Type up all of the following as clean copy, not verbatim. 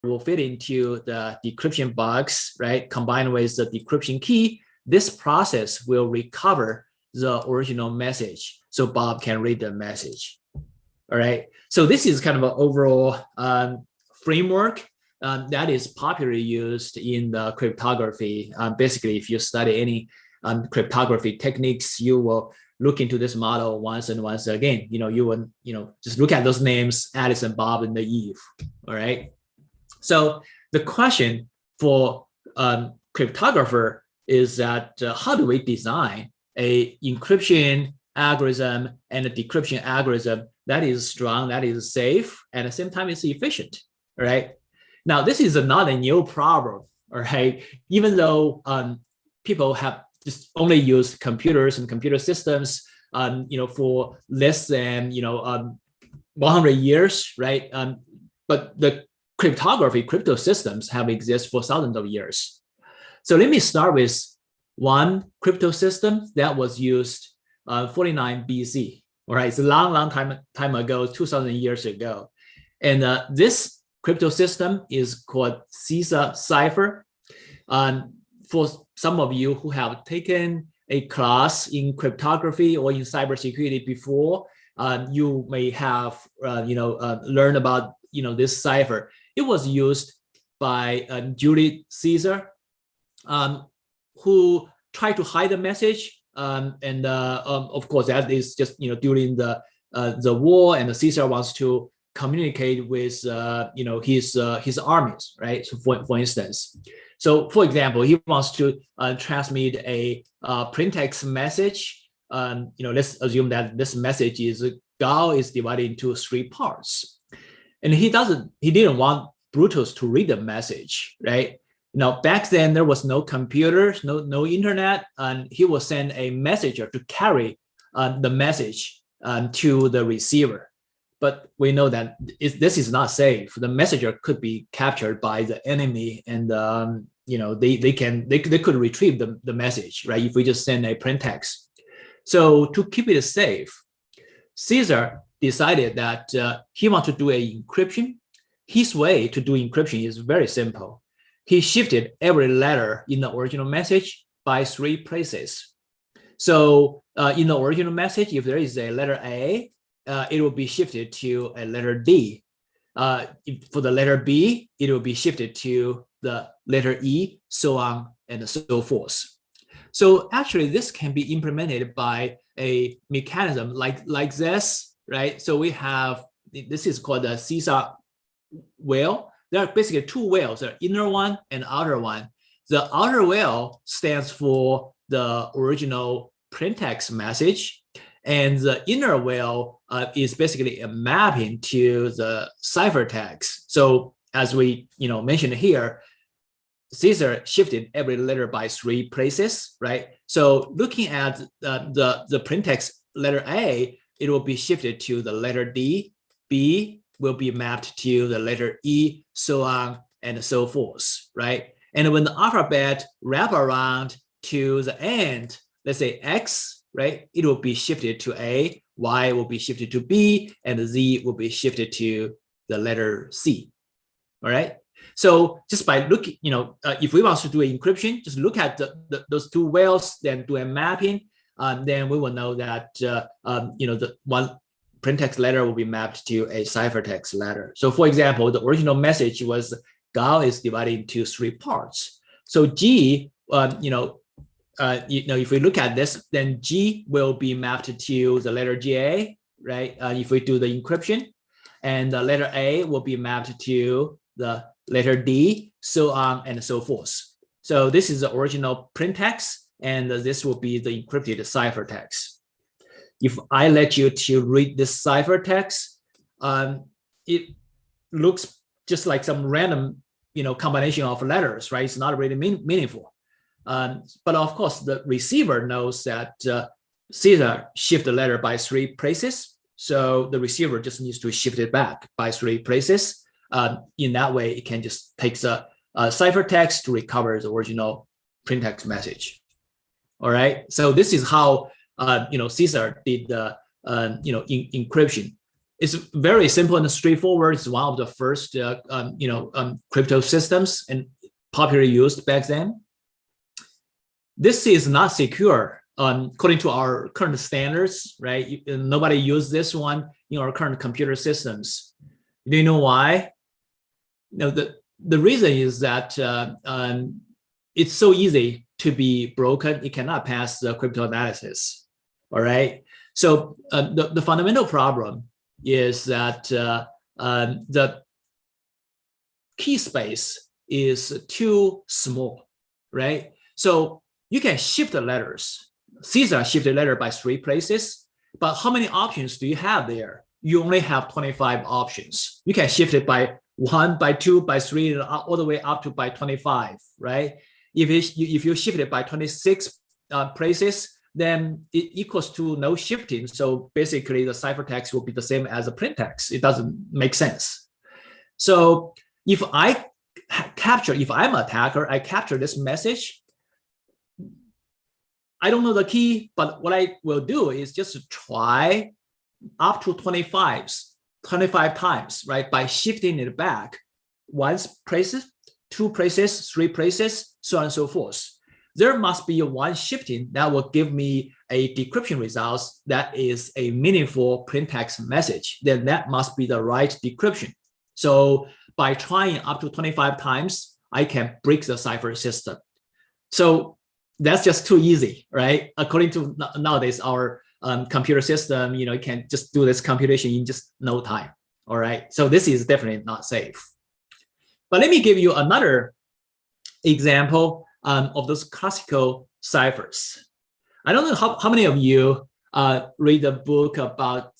will fit into the decryption box, right? Combined with the decryption key, this process will recover the original message, so Bob can read the message. All right. So this is kind of an overall framework that is popularly used in the cryptography. Basically, if you study any cryptography techniques, you will look into this model once and once again. You will, just look at those names: Alice, Bob, and Eve. All right. So the question for cryptographer is that how do we design a encryption algorithm and a decryption algorithm that is strong, that is safe, and at the same time is efficient, right? Now, this is not a new problem, all right? Even though people have just only used computers and computer systems, for less than 100 years, right? But the crypto systems have existed for thousands of years. So let me start with one crypto system that was used 49 BC. All right, it's a long time ago, 2,000 years ago. And this crypto system is called CISA cipher. For some of you who have taken a class in cryptography or in cybersecurity before, you may have learned about this cipher. It was used by Julius Caesar, who tried to hide the message. Of course, that is just during the war, and Caesar wants to communicate with his armies, right? So for instance, for example, he wants to transmit a plaintext message. Let's assume that this message is Gao is divided into 3 parts, and he didn't want Brutus to read the message, right? Back then there was no computers, no internet, and he will send a messenger to carry the message to the receiver. But we know that this is not safe. The messenger could be captured by the enemy, and they could retrieve the message, right? If we just send a plain text. So to keep it safe, Caesar decided that he wants to do a encryption. His way to do encryption is very simple. He shifted every letter in the original message by 3 places. So in the original message, if there is a letter A, it will be shifted to a letter D. For the letter B, it will be shifted to the letter E, so on and so forth. So actually, this can be implemented by a mechanism like this, right? So we have, this is called the CISA whale. There are basically 2 whales, the inner one and outer one. The outer whale stands for the original plaintext message, and the inner whale is basically a mapping to the ciphertext. So as we mentioned here, Caesar shifted every letter by 3 places, right? So looking at the plaintext letter A, it will be shifted to the letter D. B will be mapped to the letter E, so on and so forth, right? And when the alphabet wrap around to the end, let's say X, right? It will be shifted to A, Y will be shifted to B, and Z will be shifted to the letter C, all right? So just by looking, if we want to do an encryption, just look at those 2 whales, then do a mapping, then we will know that, the one plaintext letter will be mapped to a ciphertext letter. So for example, the original message was Gao is divided into 3 parts. So G, if we look at this, then G will be mapped to the letter J, right? If we do the encryption, and the letter A will be mapped to the letter D, so on and so forth. So this is the original plaintext, and this will be the encrypted ciphertext. If I let you to read this ciphertext, it looks just like some random, combination of letters, right? It's not really meaningful. But of course, the receiver knows that Caesar shifted the letter by 3 places. So the receiver just needs to shift it back by 3 places. In that way, it can just take the ciphertext to recover the original plaintext message. All right. So this is how Caesar did the encryption. it's very simple and straightforward. It's one of the first, crypto systems and popularly used back then. This is not secure according to our current standards, right? Nobody uses this one in our current computer systems. Do you know why? The reason is that it's so easy to be broken. It cannot pass the crypto analysis. All right. So the fundamental problem is that the key space is too small, right? So you can shift the letters. Caesar shifted letter by 3 places, but how many options do you have there? You only have 25 options. You can shift it by 1, by 2, by 3, all the way up to by 25, right? If you shift it by 26 places, then it equals to no shifting. So basically the ciphertext will be the same as the print text. It doesn't make sense. So if I'm an attacker, I capture this message. I don't know the key, but what I will do is just try up to 25 times, right? By shifting it back 1 places, 2 places, 3 places, so on and so forth. There must be one shifting that will give me a decryption results that is a meaningful print text message. Then that must be the right decryption. So by trying up to 25 times, I can break the cipher system. So that's just too easy, right? According to nowadays our computer system, you can just do this computation in just no time. All right. So this is definitely not safe. But let me give you another example of those classical ciphers. I don't know how many of you read the book about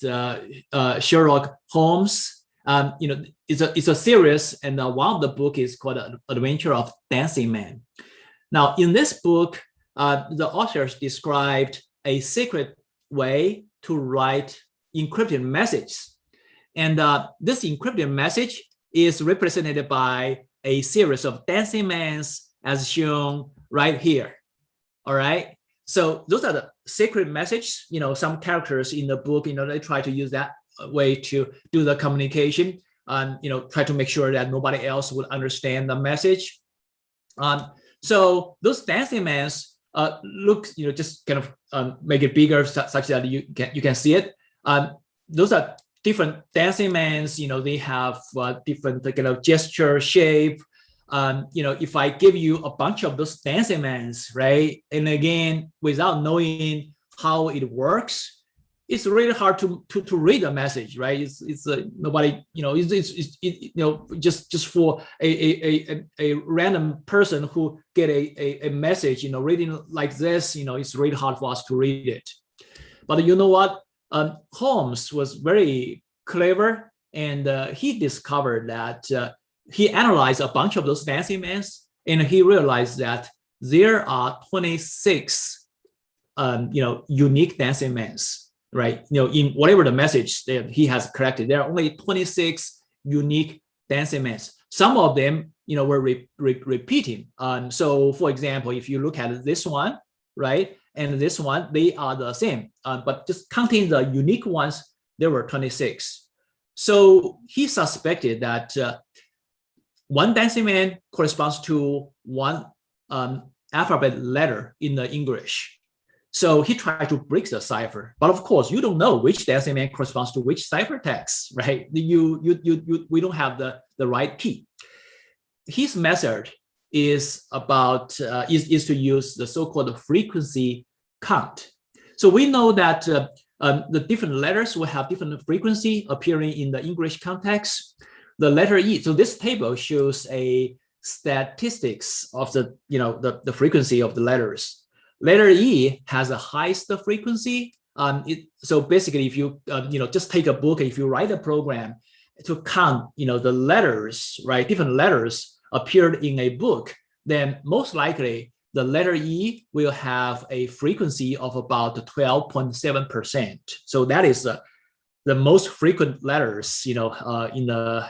Sherlock Holmes. It's a series, and one of the book is called Adventure of Dancing Man. Now, in this book, the authors described a secret way to write encrypted messages. And this encrypted message is represented by a series of dancing mans as shown right here. All right. So those are the secret messages, some characters in the book, they try to use that way to do the communication and, try to make sure that nobody else would understand the message. So those dancing mans look, just kind of make it bigger such that you can see it. Those are different dancing mans, they have different gesture, shape. If I give you a bunch of those dancing mans, right? And again, without knowing how it works, it's really hard to read the message, right? It's nobody, just for a random person who get a message, reading like this, it's really hard for us to read it. But you know what? Holmes was very clever, and he discovered that he analyzed a bunch of those dancing mans, and he realized that there are 26, unique dancing mans. Right, in whatever the message that he has collected, there are only 26 unique dancing mans. Some of them, were repeating. So, for example, if you look at this one, right, and this one, they are the same. But just counting the unique ones, there were 26. So he suspected that one dancing man corresponds to one alphabet letter in the English. So he tried to break the cipher, but of course you don't know which dancing man corresponds to which ciphertext, right? We don't have the right key. His method is about is to use the so-called frequency count. So we know that the different letters will have different frequency appearing in the English context. The letter E. So this table shows a statistics of the frequency of the letters. Letter E has the highest frequency. So basically, if you just take a book, if you write a program to count the letters, right, different letters appeared in a book, then most likely the letter E will have a frequency of about 12.7%. So that is the most frequent letters in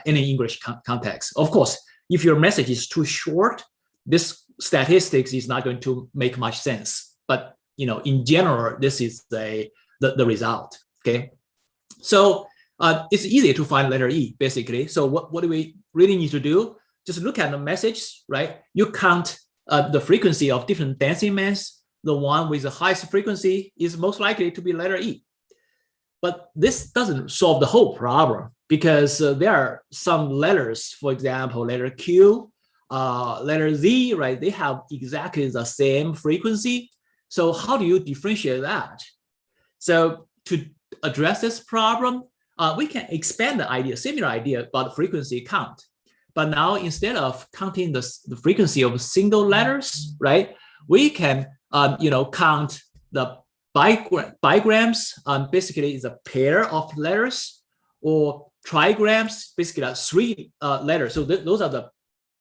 any English context. Of course, if your message is too short, this statistics is not going to make much sense, but in general, this is the result. Okay, so it's easy to find letter E, basically. So what do we really need to do? Just look at the message, right? You count the frequency of different decimals. The one with the highest frequency is most likely to be letter E. But this doesn't solve the whole problem, because there are some letters, for example, letter Q, letter Z, right? They have exactly the same frequency. So how do you differentiate that? So to address this problem, we can expand the idea, similar idea about frequency count. But now instead of counting the frequency of single letters, right? We can count the bigrams. Basically is a pair of letters, or trigrams, basically 3 letters. So those are the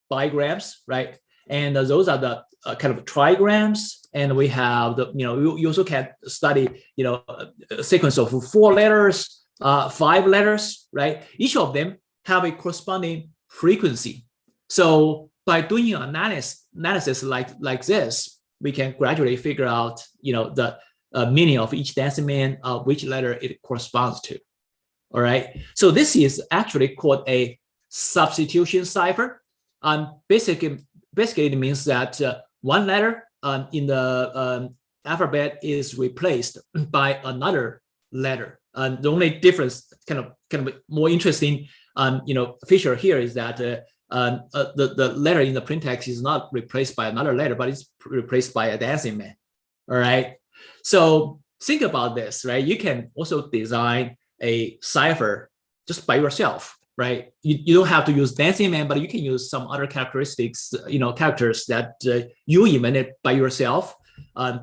bigrams, right? And those are the kind of trigrams. And we have the, you also can study, a sequence of 4 letters, 5 letters, right? Each of them have a corresponding frequency. So by doing an analysis like this, we can gradually figure out, the meaning of each decimal, which letter it corresponds to. All right. So this is actually called a substitution cipher. Basically it means that one letter in the alphabet is replaced by another letter. And the only difference, kind of more interesting, feature here is that the letter in the print text is not replaced by another letter, but it's replaced by a decimal. All right. So think about this, right? You can also design a cipher just by yourself, right? You don't have to use decimal, but you can use some other characteristics, characters that you invented by yourself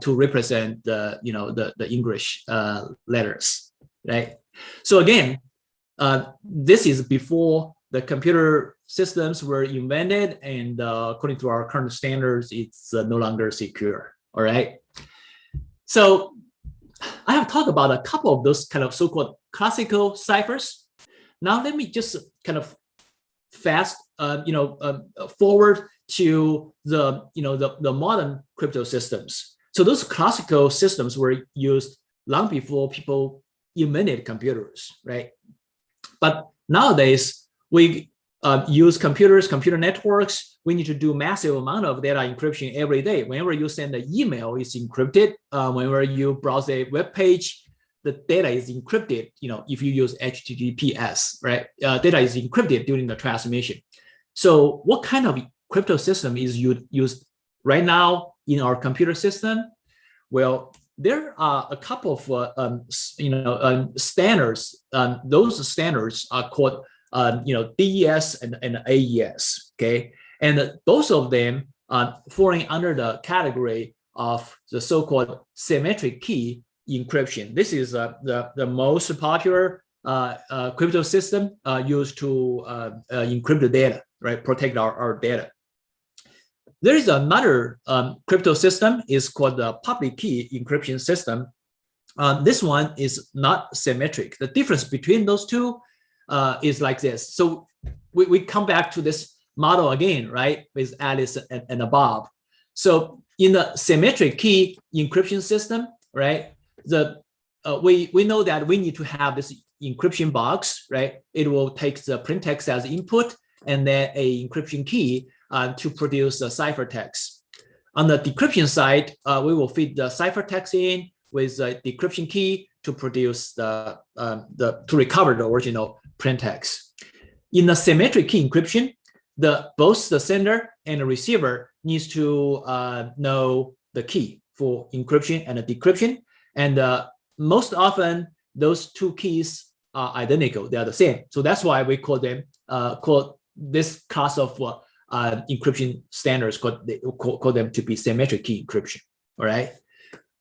to represent the English letters, right? So again, this is before the computer systems were invented, and according to our current standards, it's no longer secure. All right. So I have talked about a couple of those kind of so-called classical ciphers. Now let me just kind of fast, forward to the modern crypto systems. So those classical systems were used long before people invented computers, right? But nowadays we use computer networks. We need to do massive amount of data encryption every day. Whenever you send an email, it's encrypted. Whenever you browse a web page, the data is encrypted. If you use HTTPS, right? Data is encrypted during the transmission. So what kind of crypto system is used right now in our computer system? Well, there are a couple of standards. Those standards are called DES and AES. Okay, and both of them are falling under the category of the so-called symmetric key encryption. This is the most popular crypto system used to encrypt the data, right? Protect our data. There is another crypto system is called the public key encryption system. This one is not symmetric. The difference between those two is like this. So we come back to this model again, right? With Alice and Bob. So in the symmetric key encryption system, right? We know that we need to have this encryption box, right? It will take the print text as input and then a encryption key to produce a ciphertext. On the decryption side, we will feed the ciphertext in with a decryption key to produce to recover the original print text. In the symmetric key encryption, both the sender and the receiver needs to know the key for encryption and decryption. And most often, those two keys are identical. They are the same. So that's why we call them call this class of encryption standards call them to be symmetric key encryption. All right.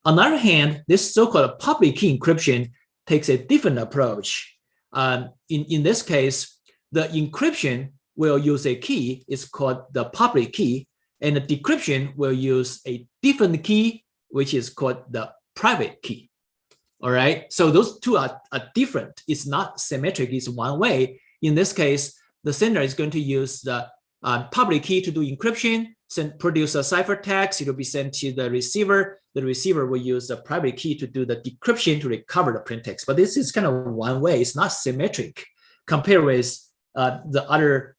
On the other hand, this so-called public key encryption takes a different approach. In this case, the encryption will use a key. It's called the public key, and the decryption will use a different key, which is called the private key. All right. So those two are different. It's not symmetric. It's one way. In this case, the sender is going to use the public key to do encryption, produce a ciphertext. It will be sent to the receiver. the receiver will use a private key to do the decryption to recover the plain text. But this is kind of one way. It's not symmetric compared with the other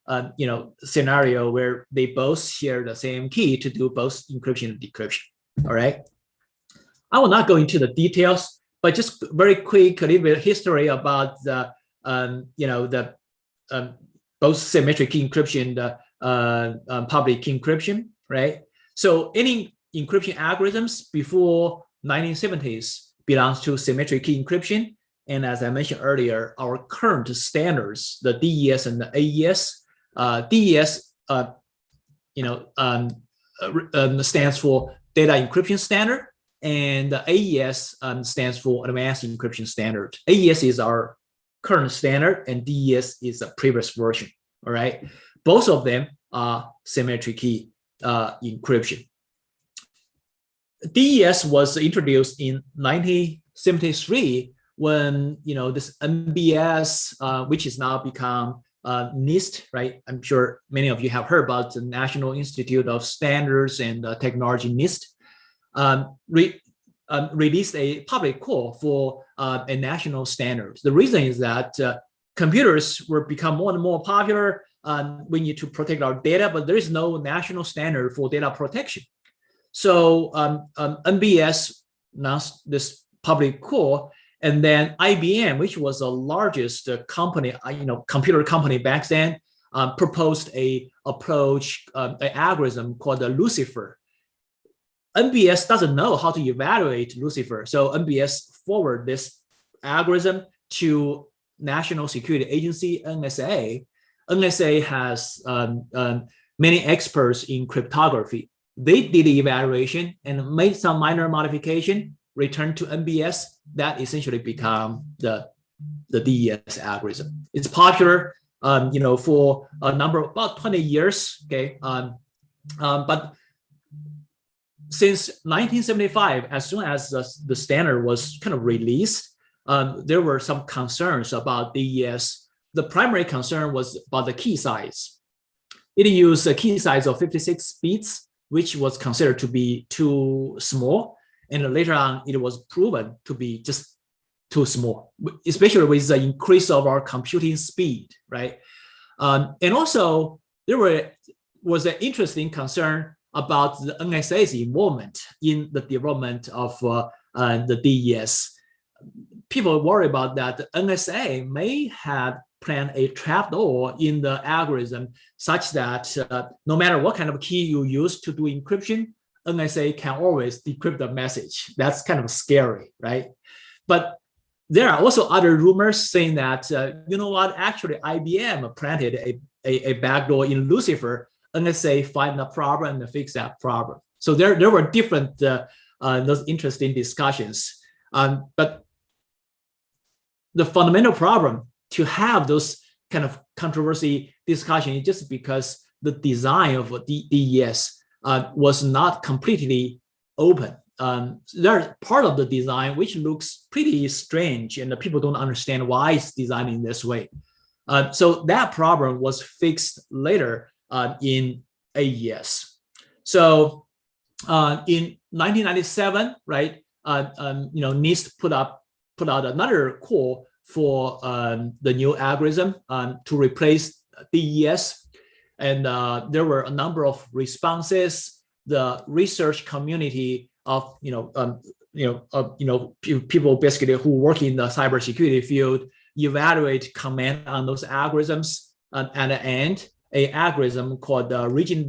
scenario where they both share the same key to do both encryption and decryption. All right. I will not go into the details, but just very quick, a little bit of history about the both symmetric key encryption, the public key encryption, right? So any encryption algorithms before 1970s belongs to symmetric key encryption. And as I mentioned earlier, our current standards, the DES and the AES, DES, stands for Data Encryption Standard, and the AES stands for Advanced Encryption Standard. AES is our current standard, and DES is a previous version. All right, both of them are symmetric key encryption. DES was introduced in 1973 when this NBS, which is now become NIST, right? I'm sure many of you have heard about the National Institute of Standards and Technology, NIST, released a public call for a national standard. The reason is that computers were become more and more popular. We need to protect our data, but there is no national standard for data protection. So NBS announced this public call, and then IBM, which was the largest company, computer company back then, proposed a approach, an algorithm called the Lucifer. NBS doesn't know how to evaluate Lucifer, so NBS forwarded this algorithm to National Security Agency, NSA. NSA has many experts in cryptography. They did the evaluation and made some minor modification, returned to NBS. That essentially become the DES algorithm. It's popular, for a number of about 20 years. Okay, but since 1975, as soon as the standard was kind of released, there were some concerns about DES. The primary concern was about the key size. It used a key size of 56 bits, which was considered to be too small. And later on, it was proven to be just too small, especially with the increase of our computing speed, right? And also, there was an interesting concern about the NSA's involvement in the development of the DES. People worry about that the NSA may have planned a trapdoor in the algorithm such that no matter what kind of key you use to do encryption, NSA can always decrypt the message. That's kind of scary, right? But there are also other rumors saying that, actually IBM planted a backdoor in Lucifer. NSA find a problem and fix that problem. So there were different those interesting discussions. But the fundamental problem to have those kind of controversy discussion is just because the design of DES was not completely open. There's part of the design which looks pretty strange, and the people don't understand why it's designed in this way. So that problem was fixed later in AES. So in 1997, right, NIST put out another call for the new algorithm to replace DES. And there were a number of responses. The research community of people basically who work in the cybersecurity field evaluate comment on those algorithms. At the end, an algorithm called Region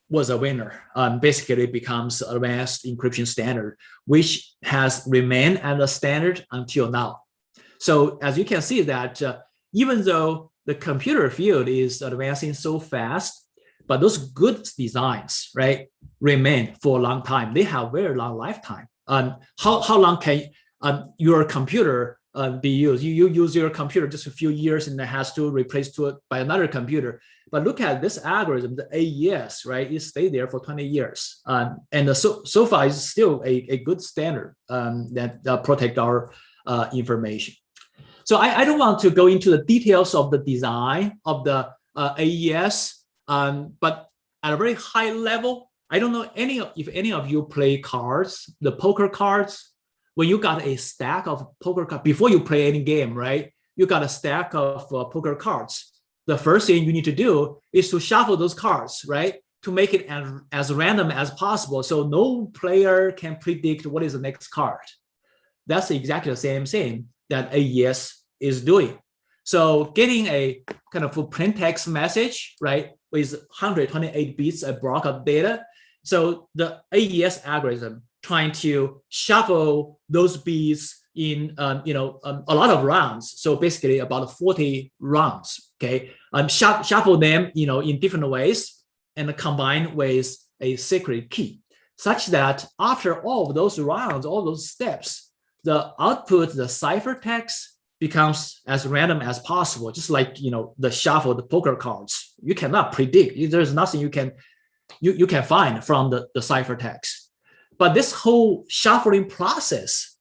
was a winner. Basically, it becomes advanced encryption standard, which has remained as a standard until now. So as you can see that even though the computer field is advancing so fast, but those good designs, right, remain for a long time. They have very long lifetime. How long can your computer be used? You use your computer just a few years and it has to replace to it by another computer. But look at this algorithm, the AES, right? It stayed there for 20 years. And so far it's still a good standard that protect our information. So I don't want to go into the details of the design of the AES, but at a very high level, I don't know if any of you play cards, the poker cards. When you got a stack of poker cards, before you play any game, right? You got a stack of poker cards. The first thing you need to do is to shuffle those cards, right? To make it as random as possible, so no player can predict what is the next card. That's exactly the same thing that AES is doing. So getting a kind of a plain text message, right, with 128 bits a block of data. So the AES algorithm trying to shuffle those bits in a lot of rounds. So basically about 40 rounds. Okay, shuffle them in different ways and combine with a secret key, such that after all of those rounds, all those steps, the output, the ciphertext, becomes as random as possible, just like the shuffled poker cards. You cannot predict. There's nothing you can find from the ciphertext. But this whole shuffling process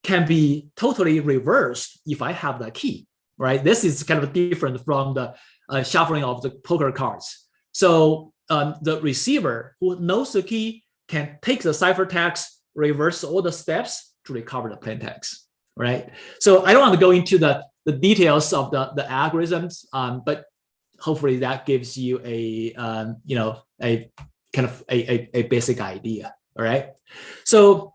can be totally reversed if I have the key, right? This is kind of different from the shuffling of the poker cards. So the receiver who knows the key can take the ciphertext, reverse all the steps to recover the plain text, right? So I don't want to go into the details of the algorithms, but hopefully that gives you a a kind of a basic idea. All right. So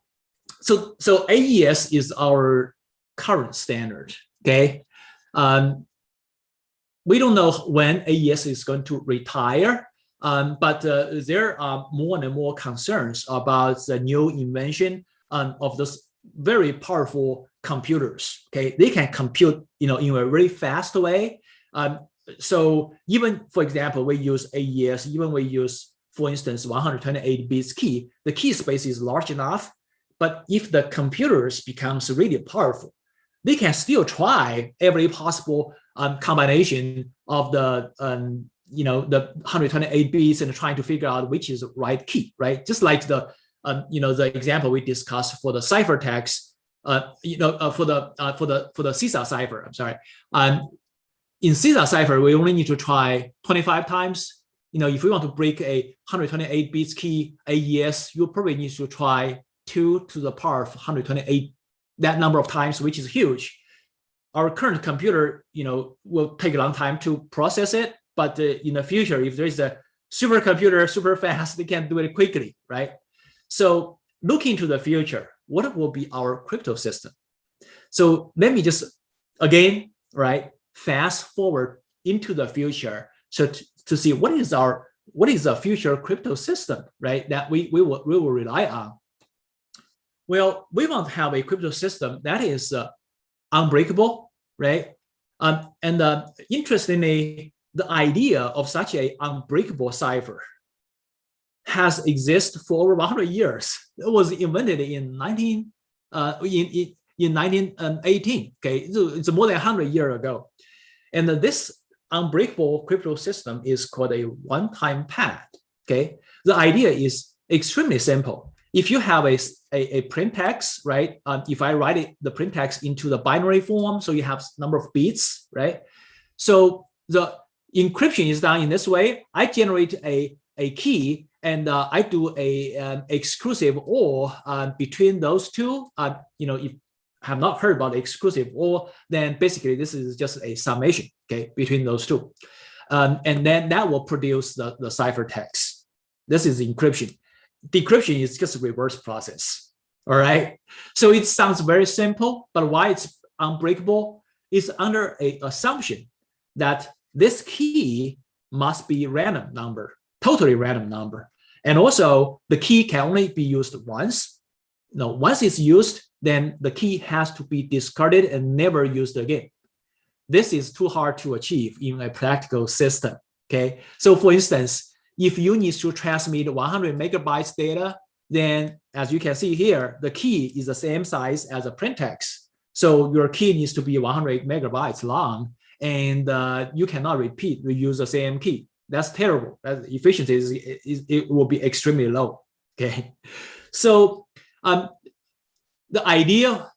AES is our current standard. Okay. We don't know when AES is going to retire, but there are more and more concerns about the new invention of those very powerful computers. Okay, they can compute in a very fast way. So even, for example, we use AES, even we use, for instance, 128 bits key, the key space is large enough, but if the computers becomes really powerful, they can still try every possible combination of the the 128 bits and trying to figure out which is the right key, right? Just like the the example we discussed for the ciphertext, for the CISA cipher. I'm sorry. In CISA cipher, we only need to try 25 times. If we want to break a 128 bits key AES, you probably need to try 2 to the power of 128, that number of times, which is huge. Our current computer, will take a long time to process it, but in the future, if there is a supercomputer super fast, they can do it quickly, right? So looking to the future, what will be our crypto system? So let me just, again, right, fast forward into the future, so to see what is the future crypto system, right, that we will rely on. Well, we want to have a crypto system that is unbreakable, right? Interestingly, the idea of such a unbreakable cipher has existed for over 100 years. It was invented in 1918. Okay, it's more than 100 years ago, and this unbreakable crypto system is called a one-time pad. Okay, the idea is extremely simple. If you have a plain text, right? If I write the plain text into the binary form, so you have number of bits, right? So the encryption is done in this way. I generate a key, and I do a exclusive OR between those two. If you have not heard about exclusive OR, then basically this is just a summation, okay, between those two, and then that will produce the ciphertext. This is encryption. Decryption is just a reverse process. All right. So it sounds very simple, but why it's unbreakable is under an assumption that this key must be random number, totally random number. And also the key can only be used once. Once it's used, then the key has to be discarded and never used again. This is too hard to achieve in a practical system. Okay. So for instance, if you need to transmit 100 megabytes data, then as you can see here, the key is the same size as a plain text. So your key needs to be 100 megabytes long, and you cannot reuse the same key. That's terrible. That efficiency it will be extremely low. Okay, so the idea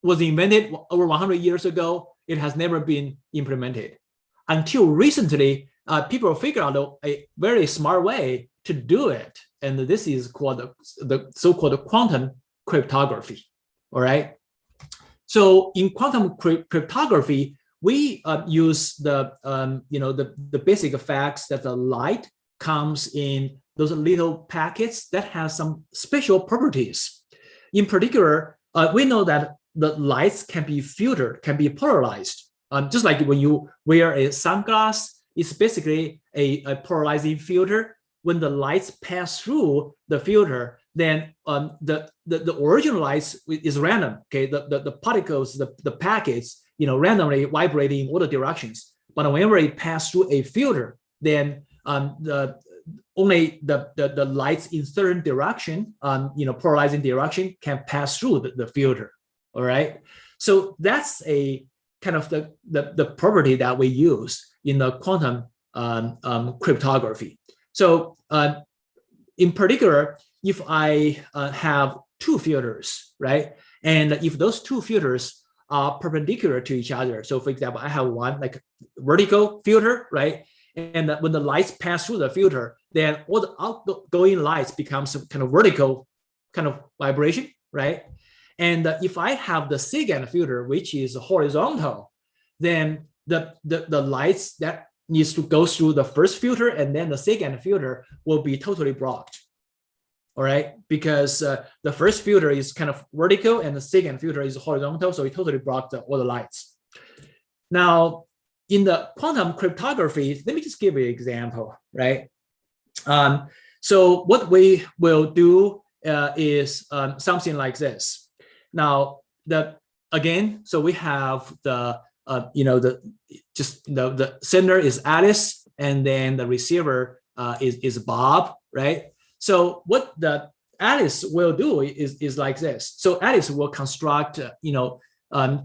was invented over 100 years ago. It has never been implemented until recently. People figure out a very smart way to do it, and this is called the so-called quantum cryptography. All right. So in quantum cryptography, we use the the basic facts that the light comes in those little packets that have some special properties. In particular, we know that the lights can be filtered, can be polarized. Just like when you wear a sunglass, it's basically a polarizing filter. When the lights pass through the filter, then the original lights is random. Okay, the particles, the packets, randomly vibrating in all the directions. But whenever it passes through a filter, then only the lights in certain direction, polarizing direction, can pass through the filter. All right. So that's a kind of the property that we use in the quantum cryptography. So in particular, if I have two filters, right, and if those two filters are perpendicular to each other, so for example, I have one like vertical filter, right, and when the lights pass through the filter, then all the outgoing lights become some kind of vertical kind of vibration, right? And if I have the second filter, which is horizontal, then the lights that needs to go through the first filter and then the second filter will be totally blocked. All right, because the first filter is kind of vertical and the second filter is horizontal, so it totally blocked all the lights. Now, in the quantum cryptography, let me just give you an example, right? So what we will do is something like this. Now, again, so we have the the sender is Alice, and then the receiver is Bob, right? So what the Alice will do is like this. So Alice will construct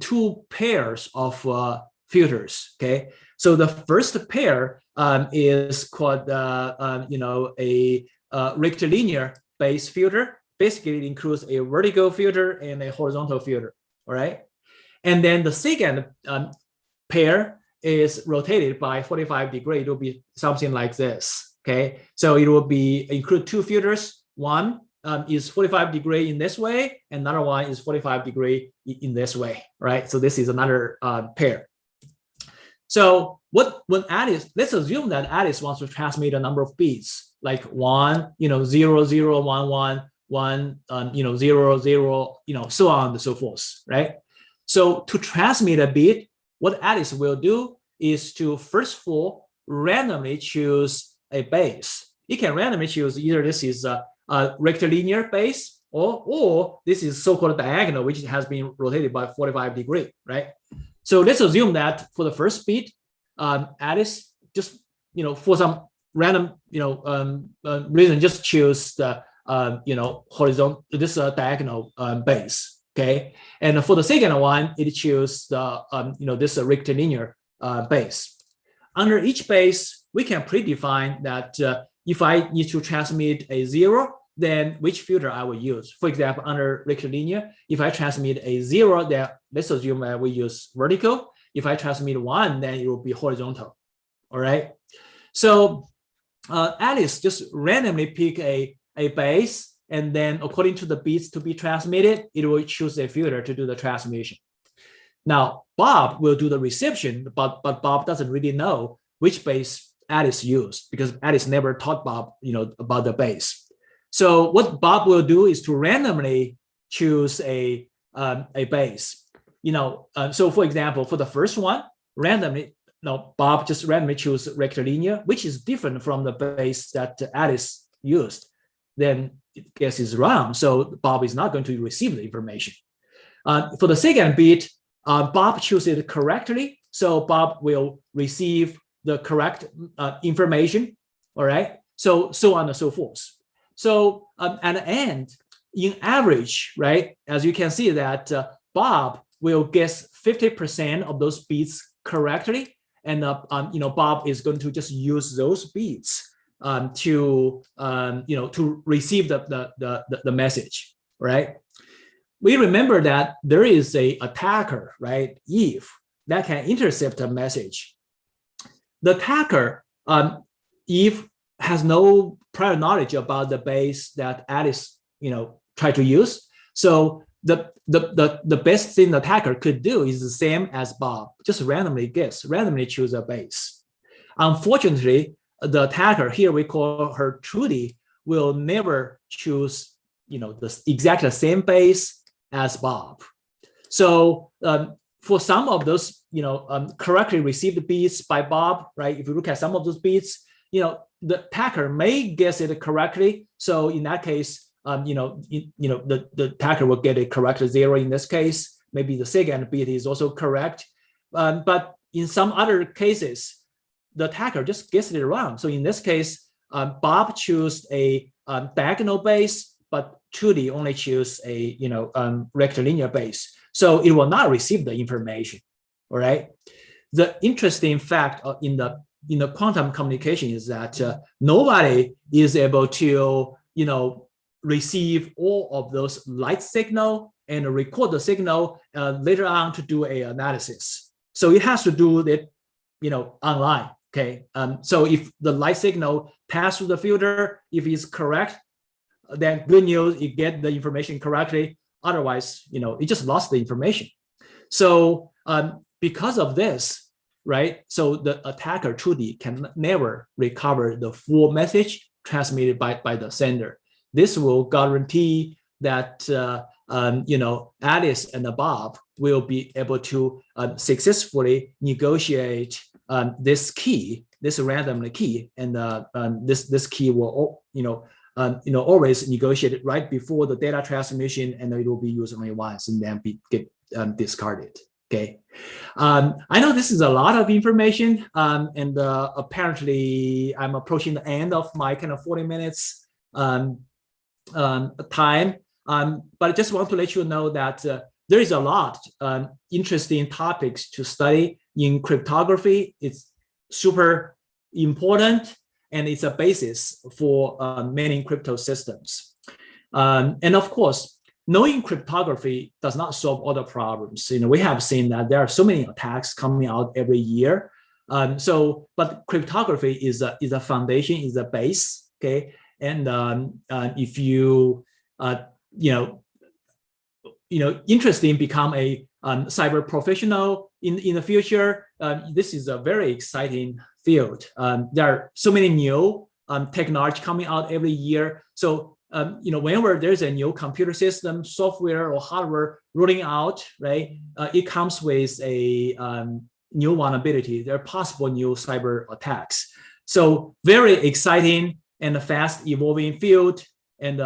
two pairs of filters. Okay, so the first pair is called a rectilinear base filter. Basically, it includes a vertical filter and a horizontal filter. All right, and then the second pair is rotated by 45 degrees. It will be something like this. Okay, so it will include two filters. One is 45 degrees in this way, and another one is 45 degrees in this way. Right. So this is another pair. So when Alice, let's assume that Alice wants to transmit a number of bits, like 1, 0, 0, 1, 1, 1, 0, 0, so on and so forth, right? So to transmit a bit, what Alice will do is to first of all randomly choose a base. It can randomly choose either this is a rectilinear base or this is so-called diagonal, which has been rotated by 45 degrees, right? So let's assume that for the first bit, Alice just for some random reason just choose the horizontal diagonal base. Okay, and for the second one, it choose the this rectilinear base. Under each base, we can predefine that if I need to transmit a 0, then which filter I will use. For example, under rectilinear, if I transmit a 0, then let's assume that we use vertical. If I transmit 1, then it will be horizontal. All right. So Alice just randomly pick a base, and then according to the bits to be transmitted, it will choose a filter to do the transmission. Now, Bob will do the reception, but Bob doesn't really know which base Alice used because Alice never taught Bob, about the base. So what Bob will do is to randomly choose a base. So for example, for the first one, Bob just randomly choose rectilinear, which is different from the base that Alice used. Then it guess is wrong, so Bob is not going to receive the information. For the second bit, Bob chooses it correctly, so Bob will receive the correct information. All right, so on and so forth. So at the end, in average, right, as you can see that Bob will guess 50% of those bits correctly, and Bob is going to just use those bits to receive the message, right? We remember that there is a attacker, right, Eve, that can intercept a message. The attacker, Eve, has no prior knowledge about the base that Alice, tried to use. So the best thing the attacker could do is the same as Bob, just randomly guess, randomly choose a base. Unfortunately, the attacker, here we call her Trudy, will never choose, exactly the same base as Bob. So for some of those, correctly received bits by Bob, right? If you look at some of those bits, the attacker may guess it correctly. So in that case, the attacker will get a correct 0 in this case. Maybe the second bit is also correct. But in some other cases, the attacker just guessed it wrong. So in this case, Bob chose a diagonal base, but Trudy only choose a rectilinear base. So it will not receive the information. All right. The interesting fact in the quantum communication is that nobody is able to receive all of those light signal and record the signal later on to do a analysis. So it has to do it online. Okay. So if the light signal pass through the filter, if it's correct, then good news, you get the information correctly. Otherwise, it just lost the information. So because of this, right? So the attacker Trudy can never recover the full message transmitted by the sender. This will guarantee that Alice and Bob will be able to successfully negotiate this key, this random key, and this key will always negotiate it right before the data transmission, and it will be used only once and then get discarded. Okay, I know this is a lot of information, and apparently I'm approaching the end of my kind of 40 minutes time. But I just want to let you know that there is a lot interesting topics to study in cryptography. It's super important, and it's a basis for many crypto systems. And of course, knowing cryptography does not solve all the problems. We have seen that there are so many attacks coming out every year. But cryptography is a foundation, is a base. Okay, and if you interested in become a cyber professional in the future, this is a very exciting field. There are so many new technology coming out every year. So whenever there's a new computer system, software or hardware rolling out, right, it comes with a new vulnerability. There are possible new cyber attacks. So very exciting and a fast evolving field. And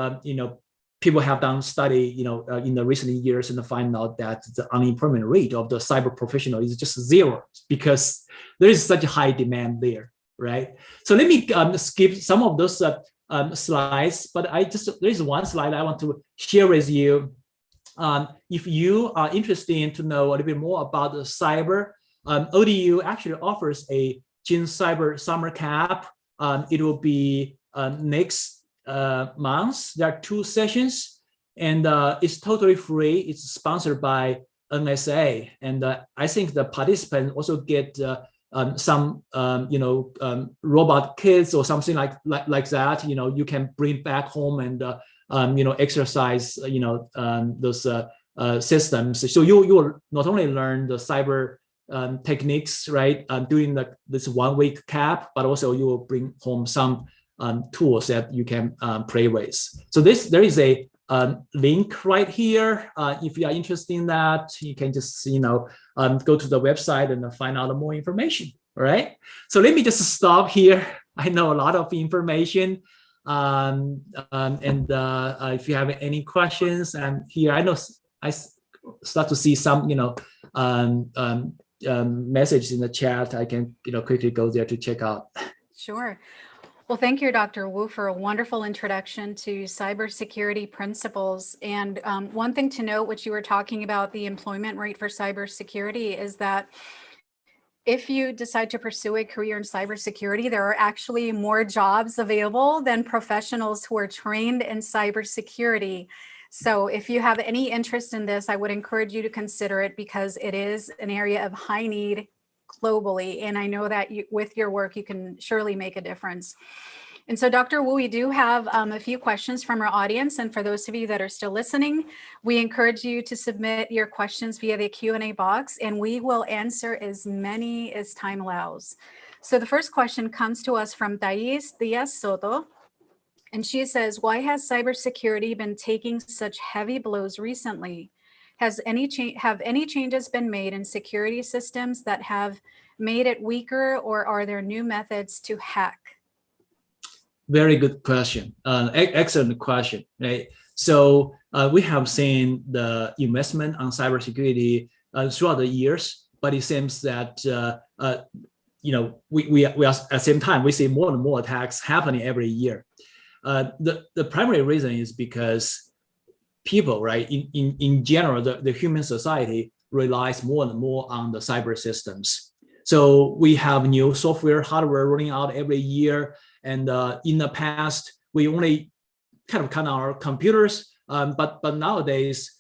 people have done study, in the recent years and find out that the unemployment rate of the cyber professional is just 0 because there is such a high demand there, right? So let me skip some of those slides, but there is one slide I want to share with you. If you are interested to know a little bit more about the cyber, ODU actually offers a June Cyber Summer Camp. It will be next month. There are 2 sessions, and it's totally free. It's sponsored by NSA, and I think the participants also get some robot kits or something like that. You can bring back home and exercise those systems. So you will not only learn the cyber techniques, right, during this 1 week camp, but also you will bring home some tools that you can play with. So there is a link right here. If you are interested in that, you can just go to the website and find out more information. All right. So let me just stop here. I know a lot of information, and if you have any questions, and here I know I start to see some messages in the chat. I can quickly go there to check out. Sure. Well, thank you, Dr. Wu, for a wonderful introduction to cybersecurity principles. And one thing to note, which you were talking about, the employment rate for cybersecurity, is that if you decide to pursue a career in cybersecurity, there are actually more jobs available than professionals who are trained in cybersecurity. So if you have any interest in this, I would encourage you to consider it because it is an area of high need globally. And I know that with your work, you can surely make a difference. And so, Dr. Wu, we do have a few questions from our audience. And for those of you that are still listening, we encourage you to submit your questions via the Q&A box, and we will answer as many as time allows. So the first question comes to us from Thais Diaz Soto. And she says, why has cybersecurity been taking such heavy blows recently? Have any changes been made in security systems that have made it weaker, or are there new methods to hack? Very good question. Excellent question. Right. So we have seen the investment on cybersecurity throughout the years, but it seems that we are at the same time we see more and more attacks happening every year. The primary reason is because people, right, in general, the human society relies more and more on the cyber systems. So we have new software, hardware rolling out every year. And in the past, we only kind of count on our computers, but nowadays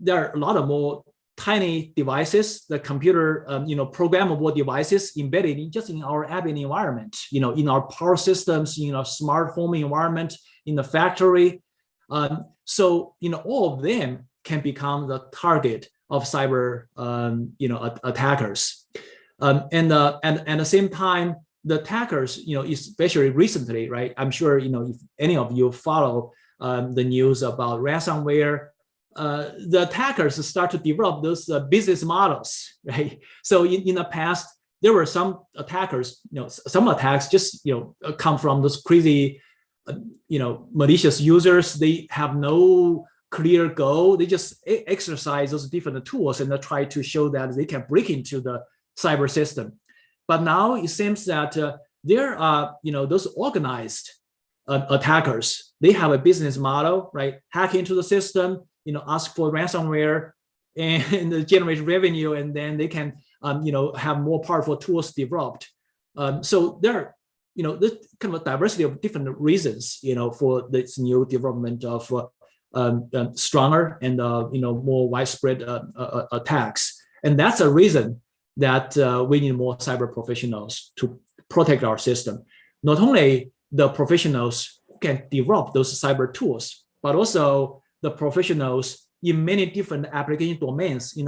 there are a lot of more tiny devices, the computer, programmable devices embedded in our ambient environment, in our power systems, in our smart home environment, in the factory. So all of them can become the target of cyber, attackers. And at the same time, the attackers, especially recently, right? I'm sure, if any of you follow the news about ransomware, the attackers start to develop those business models, right? So in the past, there were some attackers, some attacks just, come from those crazy, malicious users. They have no clear goal. They just exercise those different tools and they try to show that they can break into the cyber system. But now it seems that there are, those organized attackers. They have a business model, right? Hack into the system, ask for ransomware and generate revenue, and then they can, have more powerful tools developed. So there are, this kind of a diversity of different reasons, for this new development of stronger and, more widespread attacks. And that's a reason that we need more cyber professionals to protect our system. Not only the professionals who can develop those cyber tools, but also the professionals in many different application domains, in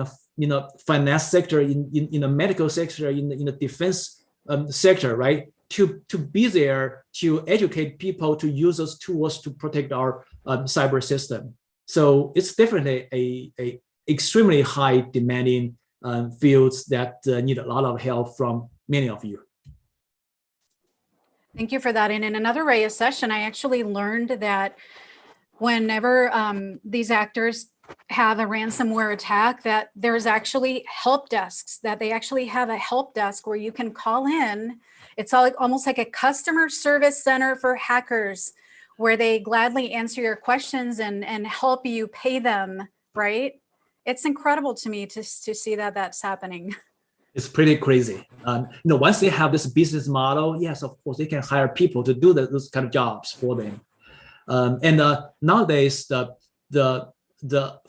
the finance sector, in the medical sector, in the defense sector, right? To be there to educate people to use those tools to protect our cyber system. So it's definitely a extremely high demanding fields that need a lot of help from many of you. Thank you for that. And in another RAIA session, I actually learned that whenever these actors have a ransomware attack, that there's actually help desks, that they actually have a help desk where you can call in. It's almost like a customer service center for hackers, where they gladly answer your questions and help you pay them, right? It's incredible to me to see that that's happening. It's pretty crazy. Once they have this business model, yes, of course, they can hire people to do those kind of jobs for them. And nowadays,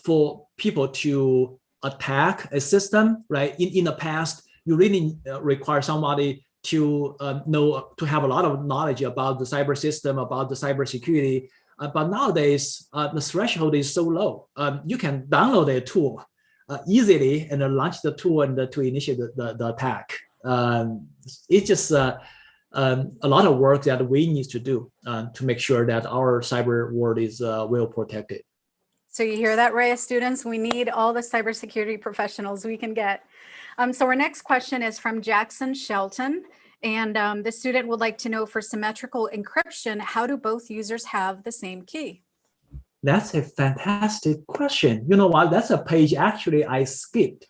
for people to attack a system, right? In the past, you really require somebody to have a lot of knowledge about the cyber system, about the cybersecurity. But nowadays, the threshold is so low. You can download a tool easily and launch the tool and to initiate the attack. It's just a lot of work that we need to do to make sure that our cyber world is well protected. So you hear that, RAIA students? We need all the cybersecurity professionals we can get. So our next question is from Jackson Shelton. And the student would like to know, for symmetrical encryption, how do both users have the same key? That's a fantastic question. You know what? That's a page actually I skipped.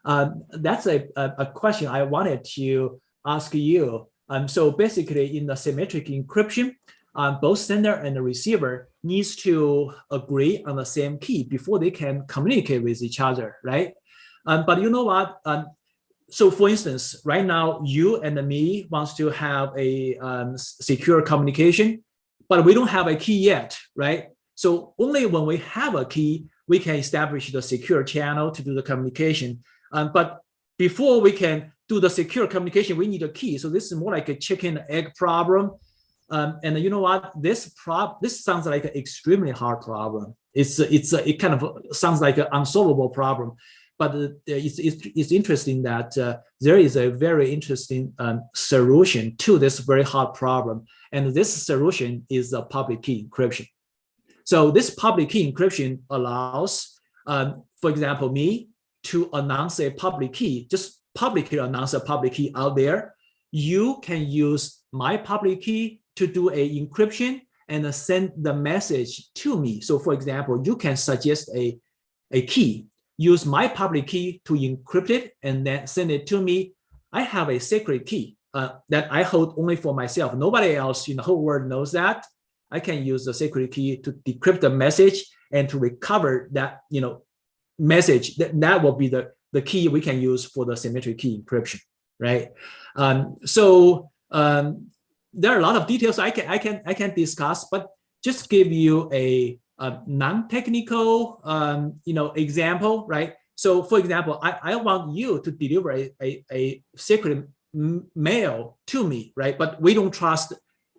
That's a question I wanted to ask you. So basically, in the symmetric encryption, both sender and the receiver needs to agree on the same key before they can communicate with each other, right? But you know what? So for instance, right now, you and me wants to have a secure communication, but we don't have a key yet, right? So only when we have a key, we can establish the secure channel to do the communication. But before we can do the secure communication, we need a key. So this is more like a chicken and egg problem. And you know what? This sounds like an extremely hard problem. It kind of sounds like an unsolvable problem. But it's interesting that there is a very interesting solution to this very hard problem. And this solution is a public key encryption. So this public key encryption allows, for example, me to announce a public key, just publicly announce a public key out there. You can use my public key to do a encryption and send the message to me. So for example, you can suggest a key, use my public key to encrypt it and then send it to me. I have a secret key that I hold only for myself. Nobody else in the whole world knows that. I can use the secret key to decrypt the message and to recover that message. That will be the key we can use for the symmetric key encryption, right? There are a lot of details I can discuss, but just give you a non-technical example, right? So for example, I want you to deliver a secret mail to me, right? But we don't trust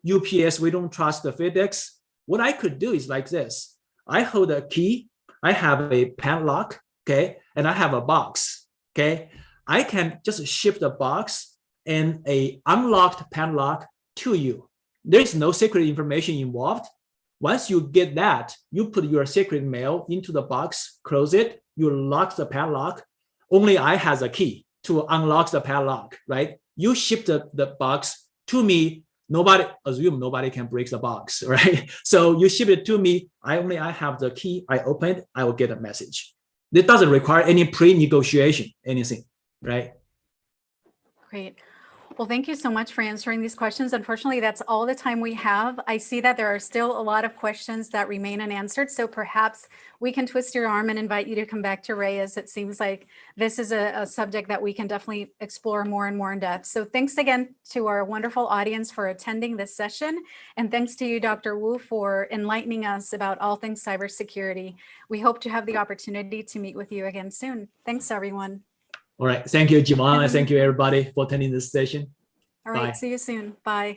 UPS, we don't trust the FedEx. What I could do is like this. I hold a key, I have a padlock, okay? And I have a box, okay? I can just ship the box and a unlocked padlock to you. There is no secret information involved. Once you get that, you put your secret mail into the box, close it, you lock the padlock. Only I has a key to unlock the padlock, right? You ship the box to me. Nobody can break the box, right? So you ship it to me. I have the key. I open it. I will get a message. It doesn't require any pre-negotiation, anything, right? Great. Well, thank you so much for answering these questions. Unfortunately, that's all the time we have. I see that there are still a lot of questions that remain unanswered. So perhaps we can twist your arm and invite you to come back to Ray, as it seems like this is a subject that we can definitely explore more and more in depth. So thanks again to our wonderful audience for attending this session. And thanks to you, Dr. Wu, for enlightening us about all things cybersecurity. We hope to have the opportunity to meet with you again soon. Thanks, everyone. All right. Thank you, Jimon. And thank you, everybody, for attending this session. All right. Bye. See you soon. Bye.